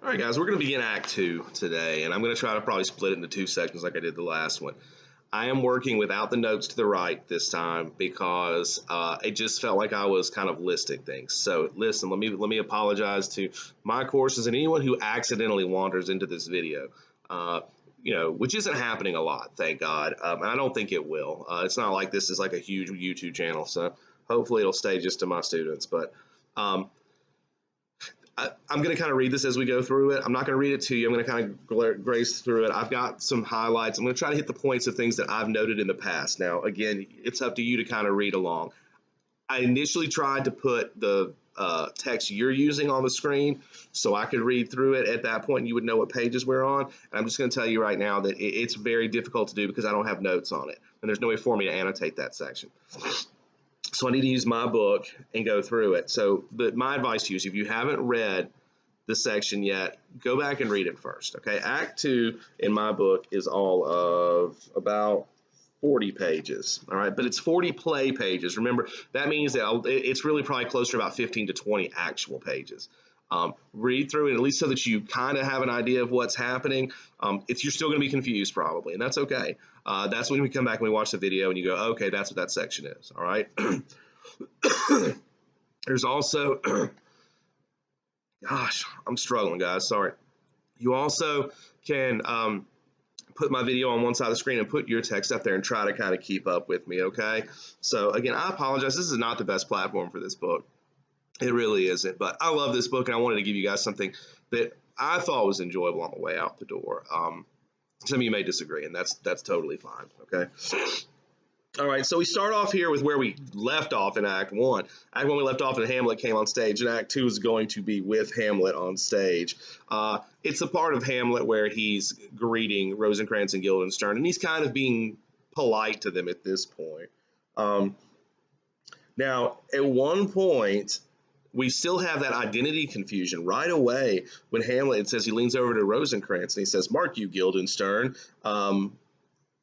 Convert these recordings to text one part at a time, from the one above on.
All right, guys, we're going to begin Act 2 today, and I'm going to try to probably split it into two sections like I did the last one. I am working without the notes to the right this time because it just felt like I was kind of listing things. So listen, let me apologize to my courses and anyone who accidentally wanders into this video. Which isn't happening a lot, thank God, and I don't think it will. It's not like this is like a huge YouTube channel, so hopefully it'll stay just to my students. But I'm going to kind of read this as we go through it. I'm not going to read it to you. I'm going to kind of graze through it. I've got some highlights. I'm going to try to hit the points of things that I've noted in the past. Now, again, it's up to you to kind of read along. I initially tried to put the text you're using on the screen so I could read through it at that point and you would know what pages we're on. And I'm just going to tell you right now that it's very difficult to do because I don't have notes on it. And there's no way for me to annotate that section. So I need to use my book and go through it. So my advice to you is if you haven't read the section yet, go back and read it first. Okay, Act 2 in my book is all of about 40 pages. All right, but it's 40 play pages. Remember, that means that it's really probably closer to about 15 to 20 actual pages. Read through it at least so that you kind of have an idea of what's happening. You're still going to be confused probably, and that's okay. That's when we come back and we watch the video and you go, okay, that's what that section is. All right. There's also, gosh, I'm struggling, guys. Sorry. You also can put my video on one side of the screen and put your text up there and try to kind of keep up with me. Okay. So again, I apologize. This is not the best platform for this book. It really isn't, but I love this book and I wanted to give you guys something that I thought was enjoyable on the way out the door. Some of you may disagree, and that's totally fine, okay? All right, so we start off here with where we left off in Act 1. Act 1 we left off and Hamlet came on stage, and Act 2 is going to be with Hamlet on stage. It's a part of Hamlet where he's greeting Rosencrantz and Guildenstern, and he's kind of being polite to them at this point. Now, at one point, we still have that identity confusion right away when Hamlet says he leans over to Rosencrantz and he says, "Mark you, Guildenstern, and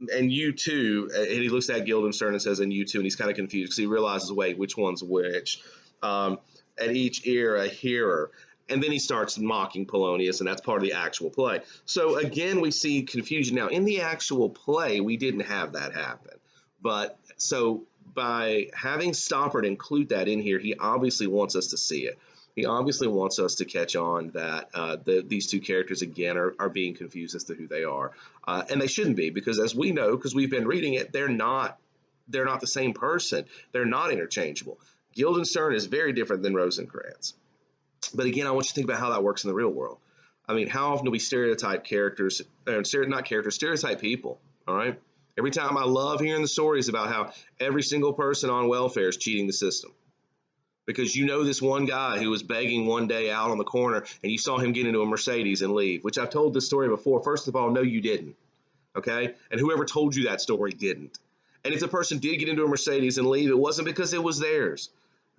you too." And he looks at Guildenstern and says, "And you too," and he's kind of confused because he realizes, wait, which one's which? At each ear a hearer. And then he starts mocking Polonius, and that's part of the actual play. So again, we see confusion. Now, in the actual play, we didn't have that happen. But so by having Stoppard include that in here, he obviously wants us to see it. He obviously wants us to catch on that these two characters, again, are being confused as to who they are. And they shouldn't be, because as we know, because we've been reading it, they're not the same person. They're not interchangeable. Guildenstern is very different than Rosencrantz. But again, I want you to think about how that works in the real world. I mean, how often do we stereotype characters, stereotype people, all right? Every time, I love hearing the stories about how every single person on welfare is cheating the system. Because you know this one guy who was begging one day out on the corner and you saw him get into a Mercedes and leave, which I've told this story before. First of all, no, you didn't. Okay? And whoever told you that story didn't. And if the person did get into a Mercedes and leave, it wasn't because it was theirs.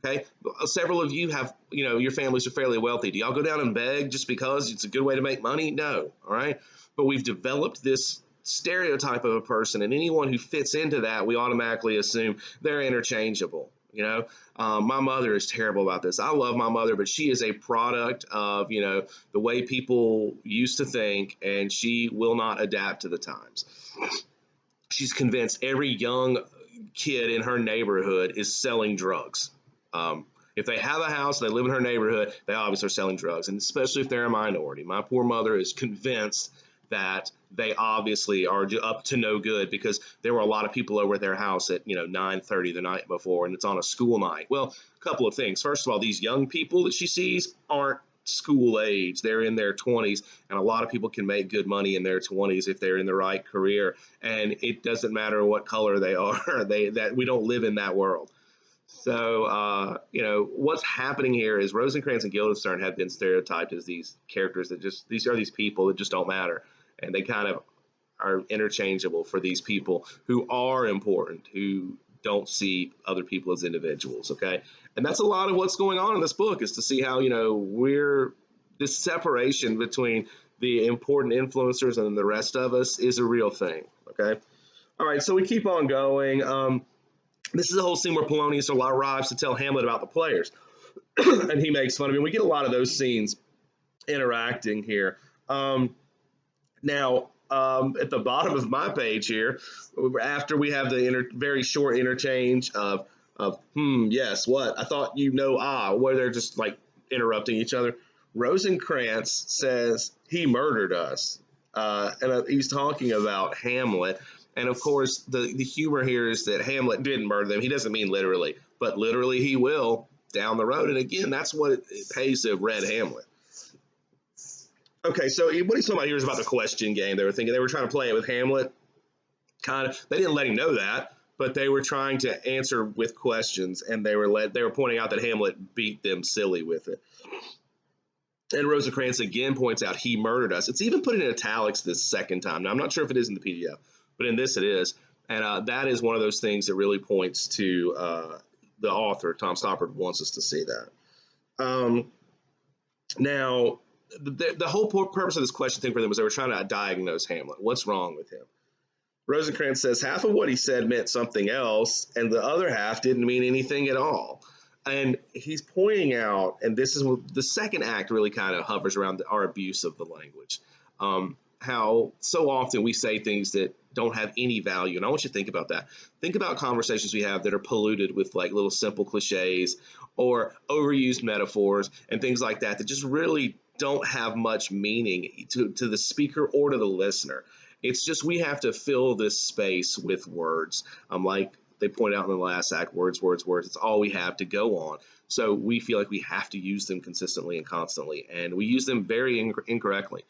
Okay? Several of you have, your families are fairly wealthy. Do y'all go down and beg just because it's a good way to make money? No. All right? But we've developed this stereotype of a person, and anyone who fits into that, we automatically assume they're interchangeable. My mother is terrible about this. I love my mother, but she is a product of, the way people used to think, and she will not adapt to the times. She's convinced every young kid in her neighborhood is selling drugs. If they have a house, they live in her neighborhood, they obviously are selling drugs, and especially if they're a minority. My poor mother is convinced that they obviously are up to no good because there were a lot of people over at their house at 9:30 the night before, and it's on a school night. Well, a couple of things. First of all, these young people that she sees aren't school age. They're in their 20s, and a lot of people can make good money in their 20s if they're in the right career, and it doesn't matter what color they are. That we don't live in that world. So, what's happening here is Rosencrantz and Guildenstern have been stereotyped as these characters that these people that just don't matter. And they kind of are interchangeable for these people who are important, who don't see other people as individuals, okay? And that's a lot of what's going on in this book, is to see how, this separation between the important influencers and the rest of us is a real thing, okay? All right, so we keep on going. This is a whole scene where Polonius arrives to tell Hamlet about the players, and he makes fun of him. We get a lot of those scenes interacting here. Now, at the bottom of my page here, after we have the very short interchange of yes, what? I thought you know, where they're just like interrupting each other. Rosencrantz says he murdered us. And he's talking about Hamlet. And of course, the humor here is that Hamlet didn't murder them. He doesn't mean literally, but literally he will down the road. And again, that's what it pays to have read Hamlet. Okay, so what he's talking about here is about the question game. They were trying to play it with Hamlet. Kind of, they didn't let him know that, but they were trying to answer with questions, and they were pointing out that Hamlet beat them silly with it. And Rosencrantz again points out he murdered us. It's even put in italics this second time. Now I'm not sure if it is in the PDF, but in this it is, and that is one of those things that really points to the author Tom Stoppard wants us to see that. Now the whole purpose of this question thing for them was they were trying to diagnose Hamlet. What's wrong with him? Rosencrantz says half of what he said meant something else, and the other half didn't mean anything at all. And he's pointing out, and this is what the second act really kind of hovers around our abuse of the language. How so often we say things that don't have any value. And I want you to think about that. Think about conversations we have that are polluted with like little simple cliches or overused metaphors and things like that that just really don't have much meaning to the speaker or to the listener. It's just we have to fill this space with words. Like they point out in the last act, words, words, words. It's all we have to go on. So we feel like we have to use them consistently and constantly, and we use them very incorrectly.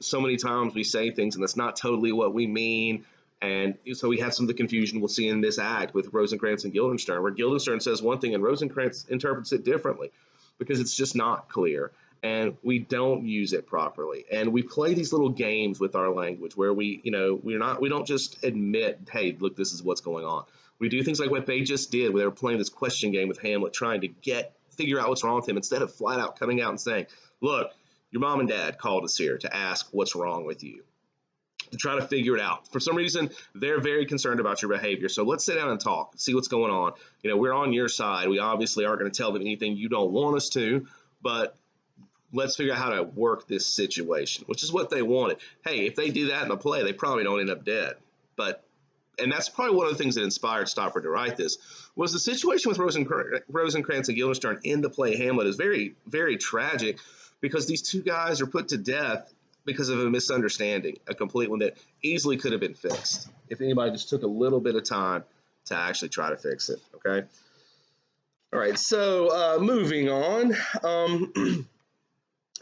So many times we say things and that's not totally what we mean. And so we have some of the confusion we'll see in this act with Rosencrantz and Guildenstern, where Guildenstern says one thing and Rosencrantz interprets it differently because it's just not clear. And we don't use it properly. And we play these little games with our language where we don't just admit, hey, look, this is what's going on. We do things like what they just did, where they were playing this question game with Hamlet, trying to figure out what's wrong with him instead of flat out coming out and saying, look, your mom and dad called us here to ask what's wrong with you, to try to figure it out. For some reason, they're very concerned about your behavior. So let's sit down and talk, see what's going on. We're on your side. We obviously aren't going to tell them anything you don't want us to, but let's figure out how to work this situation, which is what they wanted. Hey, if they do that in the play, they probably don't end up dead. And that's probably one of the things that inspired Stoppard to write this, was the situation with Rosencrantz and Guildenstern in the play Hamlet is very, very tragic because these two guys are put to death because of a misunderstanding, a complete one that easily could have been fixed if anybody just took a little bit of time to actually try to fix it, okay? All right, so moving on.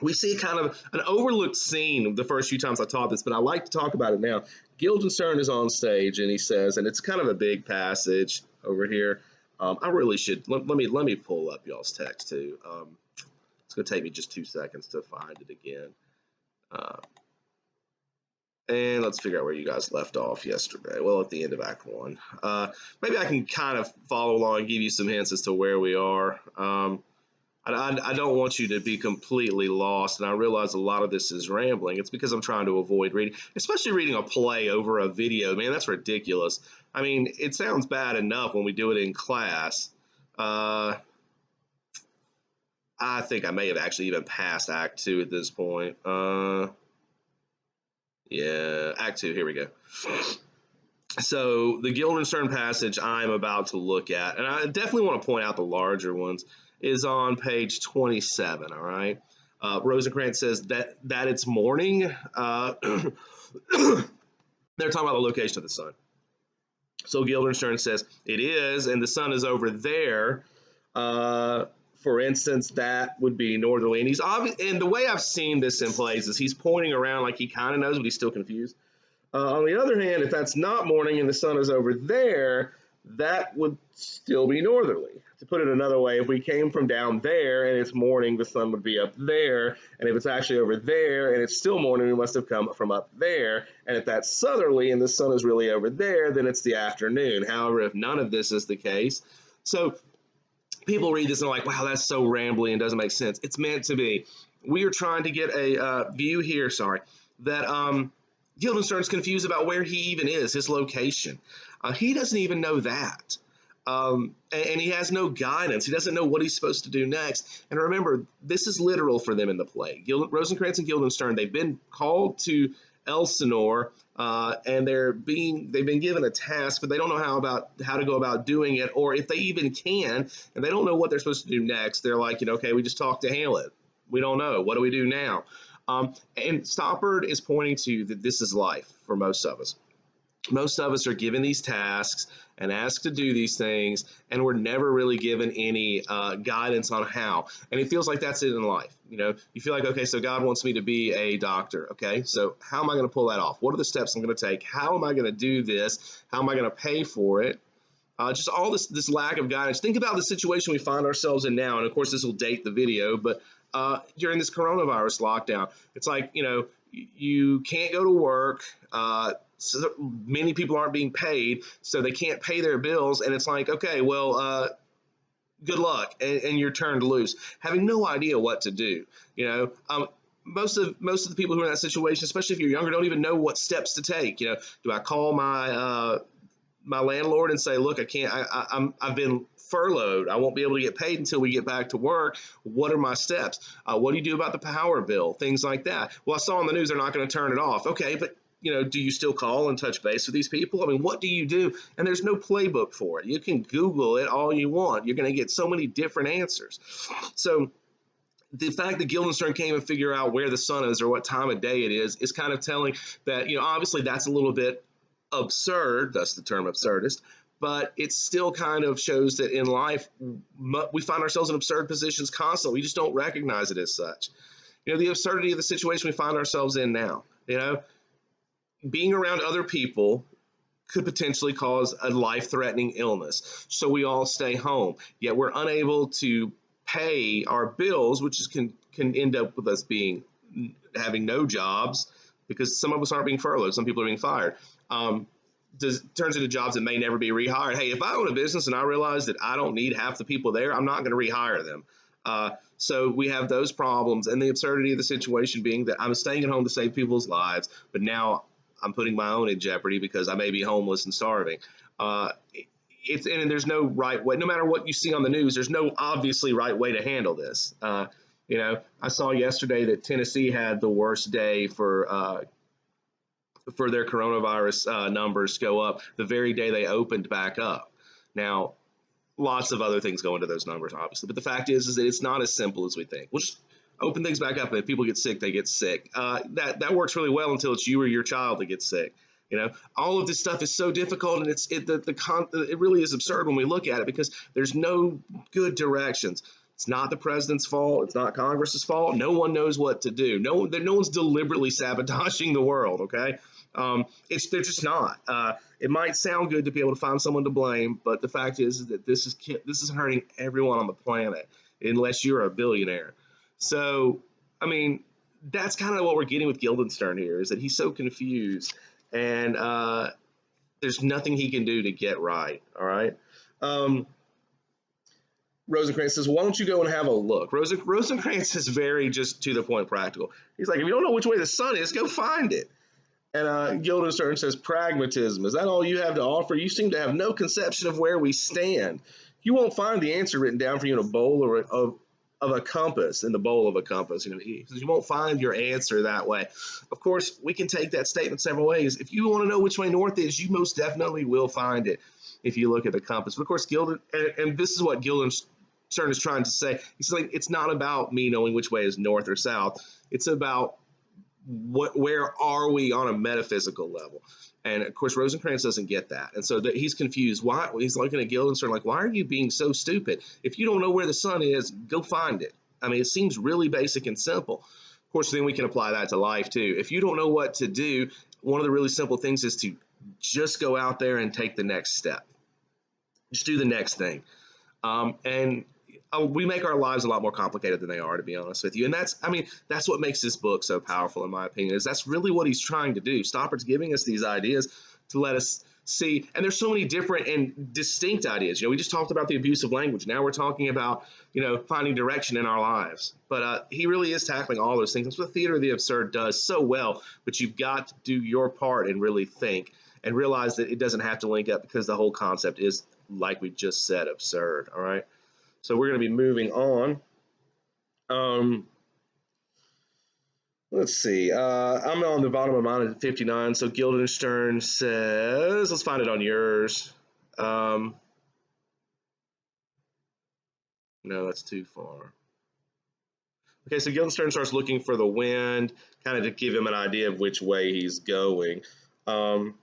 We see kind of an overlooked scene the first few times I taught this, but I like to talk about it now. Guildenstern is on stage and he says, and it's kind of a big passage over here. I really should, let me pull up y'all's text too. It's going to take me just 2 seconds to find it again. And let's figure out where you guys left off yesterday. Well, at the end of Act 1. Maybe I can kind of follow along and give you some hints as to where we are. I don't want you to be completely lost, and I realize a lot of this is rambling. It's because I'm trying to avoid reading, especially reading a play over a video. Man, that's ridiculous. I mean, it sounds bad enough when we do it in class. I think I may have actually even passed Act 2 at this point. Yeah, Act 2, here we go. So the Guildenstern passage I'm about to look at, and I definitely want to point out the larger ones, is on page 27, all right? Rosencrantz says that it's morning. They're talking about the location of the sun. So Guildenstern says, it is, and the sun is over there. For instance, that would be northerly. And and the way I've seen this in plays is he's pointing around like he kind of knows, but he's still confused. On the other hand, if that's not morning and the sun is over there, that would still be northerly. To put it another way, if we came from down there and it's morning, the sun would be up there. And if it's actually over there and it's still morning, we must have come from up there. And if that's southerly and the sun is really over there, then it's the afternoon. However, if none of this is the case, so people read this and are like, wow, that's so rambly and doesn't make sense. It's meant to be. We are trying to get a view here, that Guildenstern's confused about where he even is, his location. He doesn't even know that. And he has no guidance. He doesn't know what he's supposed to do next. And remember, this is literal for them in the play. Rosencrantz and Guildenstern, they've been called to Elsinore, and they've been given a task, but they don't know how to go about doing it, or if they even can, and they don't know what they're supposed to do next. They're like, okay, we just talked to Hamlet. We don't know. What do we do now? And Stoppard is pointing to that this is life for most of us. Most of us are given these tasks and asked to do these things, and we're never really given any guidance on how. And it feels like that's it in life. You feel like, okay, so God wants me to be a doctor. Okay, so how am I going to pull that off? What are the steps I'm going to take? How am I going to do this? How am I going to pay for it? Just all this lack of guidance. Think about the situation we find ourselves in now, and of course this will date the video, but during this coronavirus lockdown, it's like, you can't go to work. So many people aren't being paid, so they can't pay their bills, and it's like, okay, well, good luck, and you're turned loose, having no idea what to do. Most of the people who are in that situation, especially if you're younger, don't even know what steps to take. Do I call my landlord and say, look, I can't, I've been furloughed. I won't be able to get paid until we get back to work. What are my steps? What do you do about the power bill? Things like that. Well, I saw on the news they're not going to turn it off. Okay, but do you still call and touch base with these people? I mean, what do you do? And there's no playbook for it. You can Google it all you want. You're going to get so many different answers. So the fact that Guildenstern can't even figure out where the sun is or what time of day it is kind of telling that, obviously that's a little bit absurd. That's the term, absurdist. But it still kind of shows that in life, we find ourselves in absurd positions constantly. We just don't recognize it as such. The absurdity of the situation we find ourselves in now, being around other people could potentially cause a life-threatening illness. So we all stay home. Yet we're unable to pay our bills, which can end up with us having no jobs, because some of us aren't being furloughed. Some people are being fired. Turns into jobs that may never be rehired. Hey, if I own a business and I realize that I don't need half the people there, I'm not going to rehire them. So we have those problems, and the absurdity of the situation being that I'm staying at home to save people's lives, but now I'm putting my own in jeopardy because I may be homeless and starving. And there's no right way. No matter what you see on the news, there's no obviously right way to handle this. I saw yesterday that Tennessee had the worst day for their coronavirus numbers go up the very day they opened back up. Now, lots of other things go into those numbers, obviously, but the fact is that it's not as simple as we think. We'll just open things back up, and if people get sick, they get sick. That works really well until it's you or your child that gets sick. All of this stuff is so difficult, and it really is absurd when we look at it, because there's no good directions. It's not the president's fault. It's not Congress's fault. No one knows what to do. No one's deliberately sabotaging the world. Okay, they're just not. It might sound good to be able to find someone to blame, but the fact is that this is hurting everyone on the planet, unless you're a billionaire. So, I mean, that's kind of what we're getting with Guildenstern here, is that he's so confused, and there's nothing he can do to get right. All right. Rosencrantz says, why don't you go and have a look? Rosencrantz is very just to the point practical. He's like, if you don't know which way the sun is, go find it. And Guildenstern says, pragmatism. Is that all you have to offer? You seem to have no conception of where we stand. You won't find the answer written down for you in a bowl of a compass, in the bowl of a compass. He says you won't find your answer that way. Of course, we can take that statement several ways. If you want to know which way north is, you most definitely will find it if you look at the compass. But of course, and this is what Guildenstern is trying to say. He's like, it's not about me knowing which way is north or south. It's about where are we on a metaphysical level. And of course, Rosencrantz doesn't get that, and so he's confused. Why? He's looking at Guildenstern like, why are you being so stupid? If you don't know where the sun is, go find it. I mean, it seems really basic and simple. Of course, then we can apply that to life too. If you don't know what to do, one of the really simple things is to just go out there and take the next step. Just do the next thing. And we make our lives a lot more complicated than they are, to be honest with you. And that's what makes this book so powerful, in my opinion, is that's really what he's trying to do. Stoppard's giving us these ideas to let us see, and there's so many different and distinct ideas. We just talked about the abusive language. Now we're talking about, finding direction in our lives. But he really is tackling all those things. That's what Theater of the Absurd does so well, but you've got to do your part and really think and realize that it doesn't have to link up, because the whole concept is like we just said, absurd. All right. So we're going to be moving on. Um, let's see. I'm on the bottom of mine at 59. So Guildenstern says, let's find it on yours. No, that's too far. Okay, so Guildenstern starts looking for the wind, kind of to give him an idea of which way he's going. Um,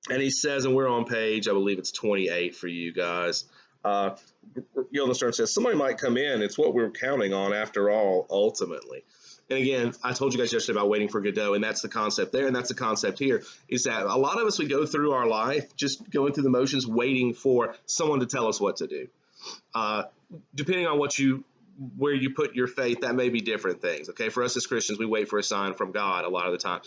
and he says, and we're on page, I believe it's 28 for you guys. Uh, Guildenstern says, somebody might come in. It's what we're counting on after all, ultimately. And again, I told you guys yesterday about waiting for Godot, and that's the concept there, and that's the concept here, is that a lot of us, we go through our life just going through the motions, waiting for someone to tell us what to do. Depending on where you put your faith, that may be different things. Okay, for us as Christians, we wait for a sign from God a lot of the time.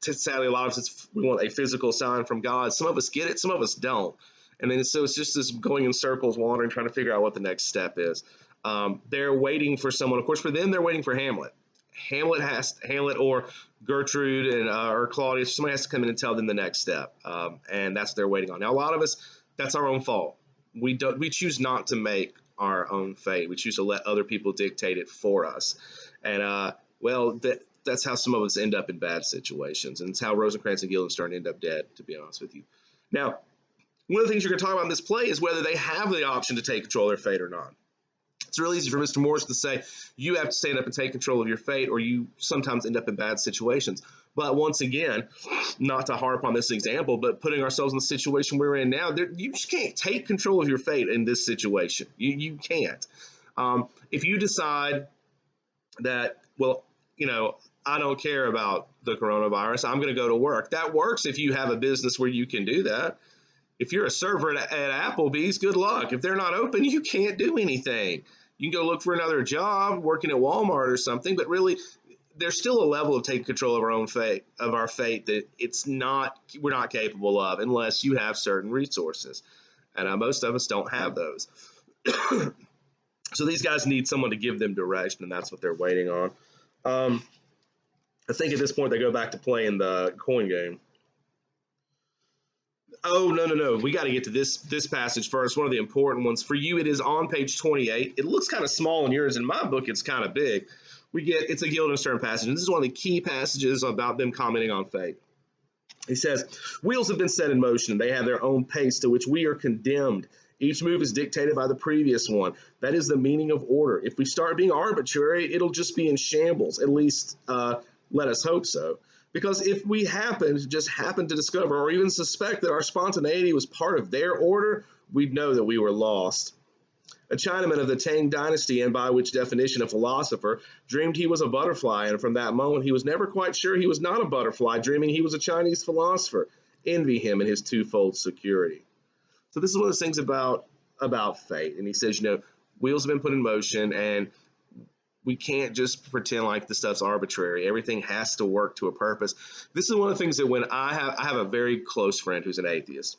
Sadly, a lot of us, we want a physical sign from God. Some of us get it, some of us don't. And then so it's just this going in circles, wandering, trying to figure out what the next step is. They're waiting for someone. Of course, for them, they're waiting for Hamlet. Hamlet or Gertrude and or Claudius. Somebody has to come in and tell them the next step, and that's what they're waiting on. Now, a lot of us, that's our own fault. We choose not to make our own fate. We choose to let other people dictate it for us, and that's how some of us end up in bad situations, and it's how Rosencrantz and Guildenstern end up dead, to be honest with you. Now, one of the things you're going to talk about in this play is whether they have the option to take control of their fate or not. It's really easy for Mr. Morris to say you have to stand up and take control of your fate, or you sometimes end up in bad situations. But once again, not to harp on this example, but putting ourselves in the situation we're in now, you just can't take control of your fate in this situation. You can't. If you decide that, well, I don't care about the coronavirus, I'm going to go to work. That works if you have a business where you can do that. If you're a server at Applebee's, good luck. If they're not open, you can't do anything. You can go look for another job, working at Walmart or something, but really, there's still a level of taking control of our fate that we're not capable of unless you have certain resources. And most of us don't have those. So these guys need someone to give them direction, and that's what they're waiting on. I think at this point they go back to playing the coin game. Oh, no. We got to get to this passage first, one of the important ones. For you, it is on page 28. It looks kind of small in yours. In my book, it's kind of big. It's a Guildenstern passage, and this is one of the key passages about them commenting on fate. He says, wheels have been set in motion. They have their own pace to which we are condemned. Each move is dictated by the previous one. That is the meaning of order. If we start being arbitrary, it'll just be in shambles. At least let us hope so. Because if we happen to discover or even suspect that our spontaneity was part of their order, we'd know that we were lost. A Chinaman of the Tang dynasty, and by which definition a philosopher, dreamed he was a butterfly, and from that moment he was never quite sure he was not a butterfly, dreaming he was a Chinese philosopher. Envy him in his twofold security. So this is one of those things about fate. And he says, wheels have been put in motion, and we can't just pretend like the stuff's arbitrary. Everything has to work to a purpose. This is one of the things that when I have a very close friend who's an atheist.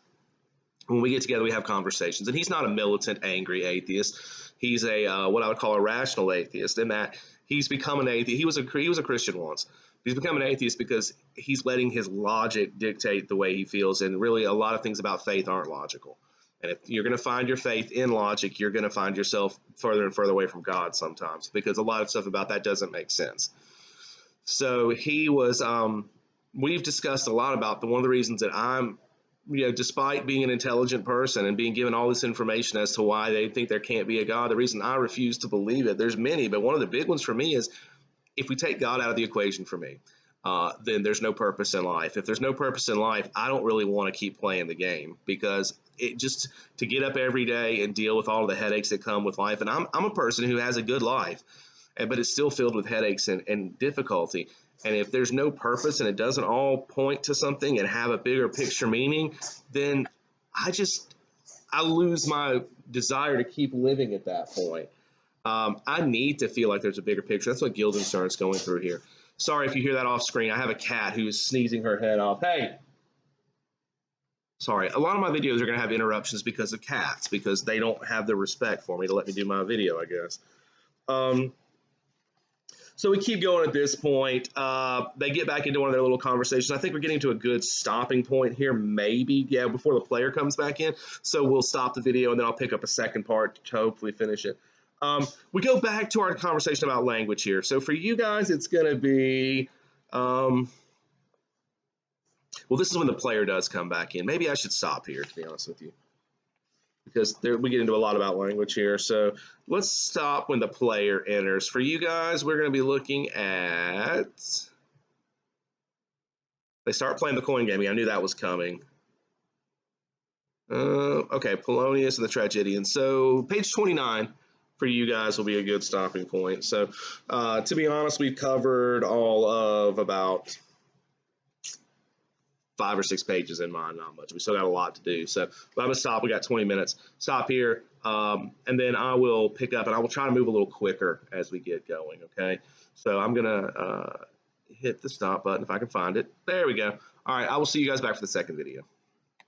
When we get together, we have conversations, and he's not a militant, angry atheist. He's a what I would call a rational atheist, in that he's become an atheist. He was a Christian once. He's become an atheist because he's letting his logic dictate the way he feels, and really a lot of things about faith aren't logical. And if you're going to find your faith in logic, you're going to find yourself further and further away from God sometimes, because a lot of stuff about that doesn't make sense. So he was, we've discussed a lot about one of the reasons that I'm, despite being an intelligent person and being given all this information as to why they think there can't be a God, the reason I refuse to believe it, there's many, but one of the big ones for me is if we take God out of the equation for me, then there's no purpose in life. If there's no purpose in life, I don't really want to keep playing the game, because it just to get up every day and deal with all of the headaches that come with life. And I'm a person who has a good life, but it's still filled with headaches and difficulty. And if there's no purpose and it doesn't all point to something and have a bigger picture meaning, then I lose my desire to keep living at that point. I need to feel like there's a bigger picture. That's what Guildenstern's going through here. Sorry if you hear that off screen. I have a cat who is sneezing her head off. Hey! Sorry. A lot of my videos are going to have interruptions because of cats, because they don't have the respect for me to let me do my video, I guess. So we keep going at this point. They get back into one of their little conversations. I think we're getting to a good stopping point here, maybe, yeah, before the player comes back in. So we'll stop the video, and then I'll pick up a second part to hopefully finish it. We go back to our conversation about language here. So for you guys, it's going to be, well, this is when the player does come back in. Maybe I should stop here, to be honest with you, because we get into a lot about language here. So let's stop when the player enters. For you guys, we're going to be looking at, they start playing the coin game. I knew that was coming. Okay, Polonius and the Tragedian. So page 29 for you guys will be a good stopping point. So to be honest, we've covered all of about 5 or 6 pages in mine, not much. We still got a lot to do. So I'm going to stop. We got 20 minutes. Stop here, and then I will pick up, and I will try to move a little quicker as we get going, okay? So I'm going to hit the stop button if I can find it. There we go. All right, I will see you guys back for the second video.